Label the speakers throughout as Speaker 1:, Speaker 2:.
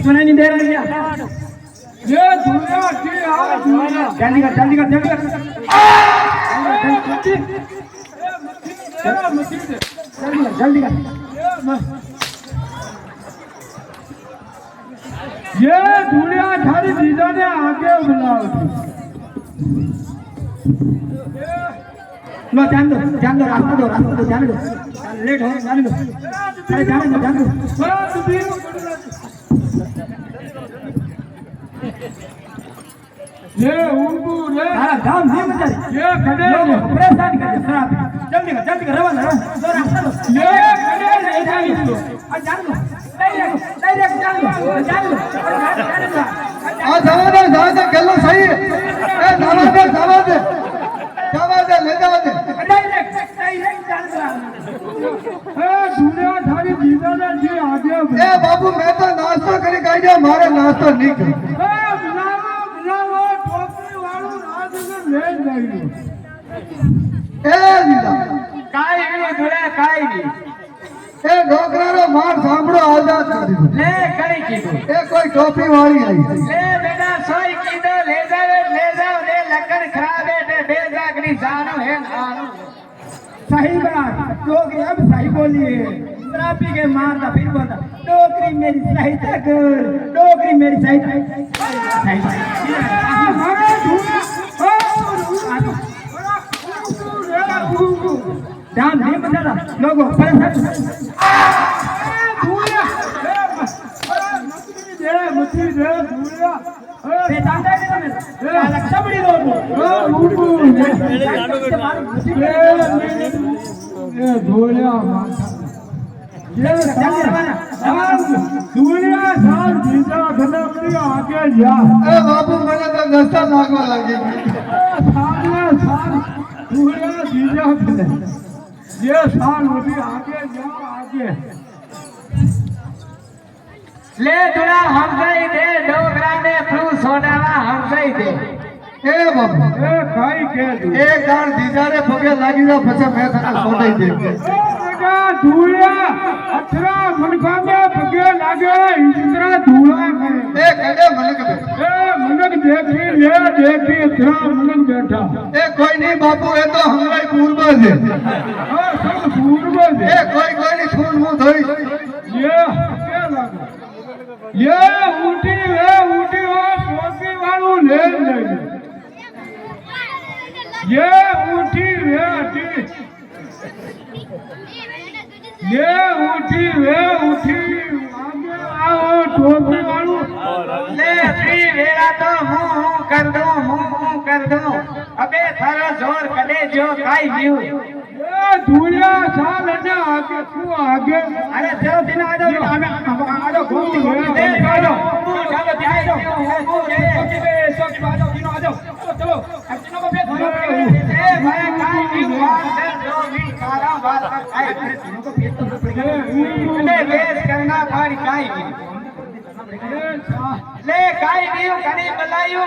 Speaker 1: सुनाई नहीं दे रहा ये दुनिया की जल्दी कर जल्दी कर ये दुनिया थारी दीदा ने आगे बुलाओ लो जान दो रास्ता दो जाने दो लेट हो जाने दो अरे जाने दो ये उनको रे काम नहीं मचा ये खड़े परेशान कर शराब जल्दी कर रवाना दो रास्ता दो ये खड़े नहीं जाएंगे तो जान दो डायरेक्ट जान दो आ जावा दे गल्लो सही ए जावा दे ले जावा दे डायरेक्ट जान दो ए दुनिया थारी जीता ने जी आगे ए बाबू मैं तो नाश्ता करी गई जा मारे नाश्ता नहीं कर ढोकरा मार सांभो आजाद कर दीधो ले करी कीधो कोई टोपी वाली आई ले बेटा सोई कीधो ले जाओ ले लकड़ खराब है बेजागरी जानो है नानो सही बात टोकरी अब सही बोली है शराबी के मारता फिर बोलता टोकरी मेरी सही तक टोकरी मेरी सही ध्यान नहीं बता लोगों परेशान मछली दे धूलिया पहचान दे मेरे लक्ष्य बड़ी रोड ये धूलिया ये धूलिया साल जीता खतम आगे जा ए बाबू मैंने तो दस्ता लागवा लगी साल धूलिया जीता खतम ये साल होती आगे ले थोड़ा हम गई दे डोगरा ने फ्रू सोडावा हम गई दे ए बाबू ए खाई के एक दान दीजा रे पगे लागी जा फसे मैं तने सोडाई दे बेटा धूलिया अथरा मनका में पगे लागे इतना धूला करे ए कड़े मनक देखी अथरा मनक बैठा ए कोई नहीं बाबू ए तो हमरा पूर्वज है सब पूर्वज है ए कोई नहीं छूट मुंह धोई ये क्या लगा ये ऊटी हो सोसी वालू ले ये ऊटी आगे आओ टोपी वालू ले फ्री वेला तो मुंह कर दो अबे थारा जोर कले जो काई व्यू ये धूलिया साल ने आगे तू आगे अरे चलो दिन आ जाओ घूमती आ जाओ चलो दिन आ जाओ चलो अब तीनों को पे ए भाई काई व्यू दो मिनट सारा बात खाए अरे तीनों को पेट तो पड़ेगा वेट करना पड़ काई ले काई व्यू कड़ी बलायू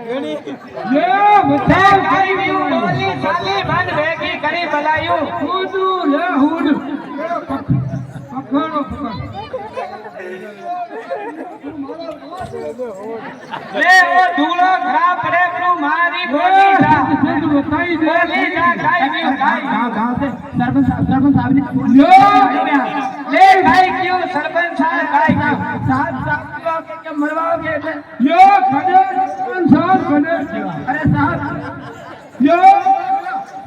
Speaker 1: ये बताओ काई व्यू बोली साली बन बेगी कड़ी बलायू हुडू ले हुड पकड़ो ले वो धूलो खराब पड़े तू मारी बोली जा बताई दे काई व्यू गांव से सरपंच साहब ने ले काई क्यों सरपंच साहब काई क्यों साहब के मरवाओगे यो खड़े साहब खड़े अरे साहब यो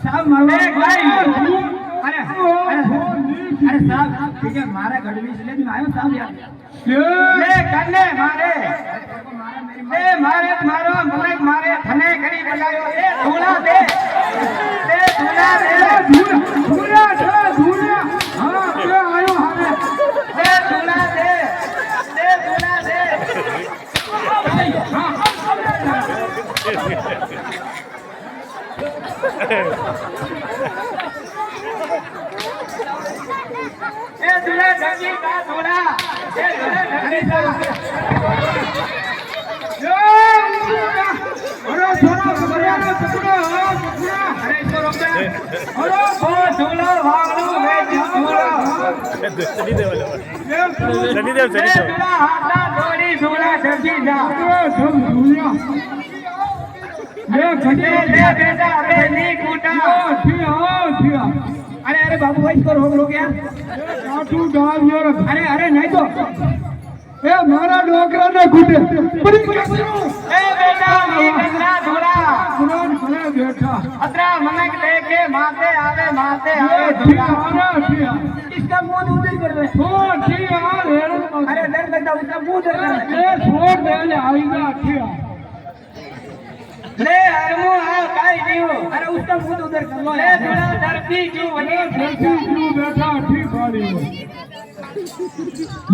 Speaker 1: साहब मरवा काई अरे साहब ठीक है मारा गड़वी से लेकिन आयो साहब यार ले कन्ने मारे ले मारे मारो मुलक मारे थने कड़ी बजायो ए धूला दे धूला हां पे आयो हमें ले धूला दे ए दूल्हा ढंगी का दूल्हा ए दूल्हा ढंगी का अरे सोना पकड़ो अरे અરે ઓ ધૂળો વાળું વેચી ધૂળો
Speaker 2: સડી દેવ
Speaker 1: ધૂળા હાથા દોડી ધૂળા જજી જા
Speaker 3: ધમ ધુલિયા લે ઘટે
Speaker 1: લે બેટા બે ની કૂટા
Speaker 3: થિયા
Speaker 1: અરે બાબુ ભાઈ કરો હોગલો ક્યાં
Speaker 3: કાઠું ડાલ યાર
Speaker 1: અરે નહીં તો
Speaker 3: એ મારા ડોકરાને ઘૂટે પડી કસરો
Speaker 1: એ બેટા ની કચરા ધૂળા
Speaker 3: કુરાન કરે બેઠા
Speaker 1: અતરા મનક લેકે માતે આવે
Speaker 3: એ
Speaker 1: ધૂળા
Speaker 3: થિયા
Speaker 1: इसका मुंह उधर कर दे
Speaker 3: ઓ થિયા હેરણ
Speaker 1: अरे डर लगता उसका मुंह उधर कर दे
Speaker 3: એ છોડ દે ને આવી ગયા થિયા
Speaker 1: ले हरमू आ काई दियो अरे उसका मुंह उधर कर लो ले थोड़ा धरती जो वने
Speaker 3: બેઠી છું બેઠા ઠીક વાળી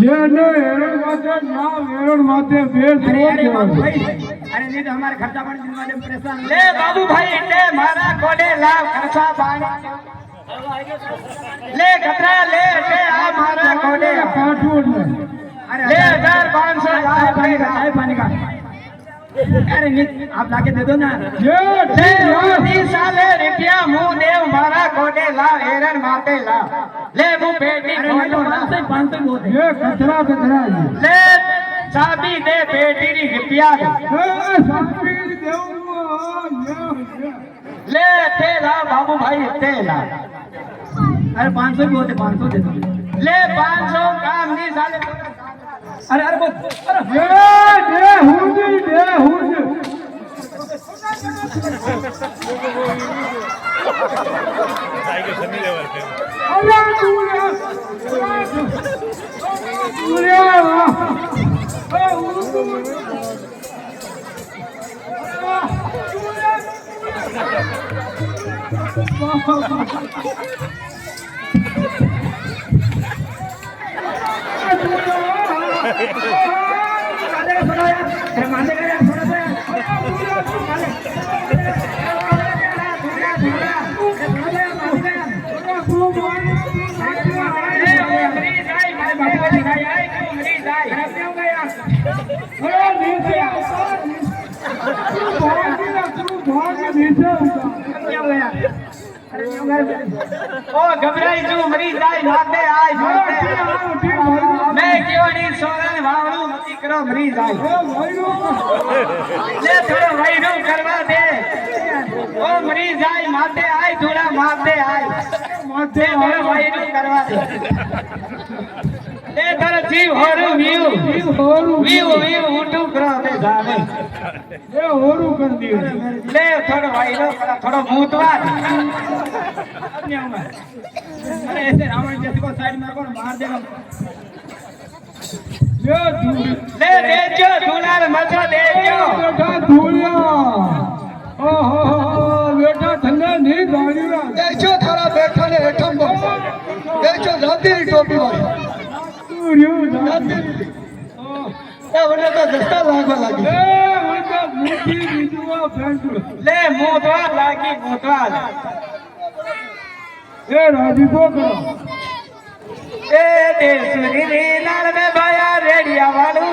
Speaker 3: લે ને હેરણ માથે બે
Speaker 1: अरे बाबू
Speaker 3: છોડ
Speaker 1: भाई अरे नहीं तो हमारे खर्चा पानी दिलवा दे परेशान ले बाबू भाई ले मारा कोडे लाव खर्चा पानी ले खतरा ले आ मारा कोडे
Speaker 3: કાઠું ને
Speaker 1: ले 1500 लाए पानी का अरे नहीं आप लाके दे दो ना
Speaker 3: જે
Speaker 1: ले 30 साले रुपया मुंह देव मारा कोडे लाव हेरण माते लाव ले मुंह पेटी खोलो 500 बहुत
Speaker 3: જે કચરા કચરા
Speaker 1: ले चाबी दे पेटी री रुपया दे
Speaker 3: એ સસ્પીર દેવું
Speaker 1: ले तेला बाबू भाई तेला अरे 500 भी होते 500 दे दो ले 500 काम नहीं साले अरे बोल अरे
Speaker 3: દે હુંજી
Speaker 2: સની દેવ
Speaker 3: અલ્લા તુલિયા એ
Speaker 1: ओ घबराई जो मरी जाए माते आए मैं क्यों नहीं सोरन वावड़ू मती करो मरी जाए ले थोड़ा वैरू करवा दे ओ मरी जाए माते आए थोड़ा माते आए माते थोड़ा वैरू करवा दे ले थोड़ा जीव होरू वीव वीव उठू करो दे जावे
Speaker 3: એ હોરું કરી દીધું
Speaker 1: ले थोड़ा वैरू थोड़ा मूतवा अरे ऐसे रावण जैसे को साइड मार को मार देगा
Speaker 3: એ ધૂળ
Speaker 1: ले देजो धूलार मचा देजो
Speaker 3: બેઠા ધૂળિયા ઓહો બેઠા થને ની ગાડીયા
Speaker 4: દેજો થારા બેઠા ને હેઠમ દેજો રાતીની ટોપી વાળી
Speaker 3: તુર્યું
Speaker 4: એ વડે તો દસ્તા લાગવા લાગી
Speaker 3: એ વંદા મોટી બીજુઆ ફેંકુ
Speaker 1: ले मूतवा लागी मूतवा
Speaker 3: એ રાજીપો કરો
Speaker 1: ए देसुरी रे लाल में बाया रेडिया वालू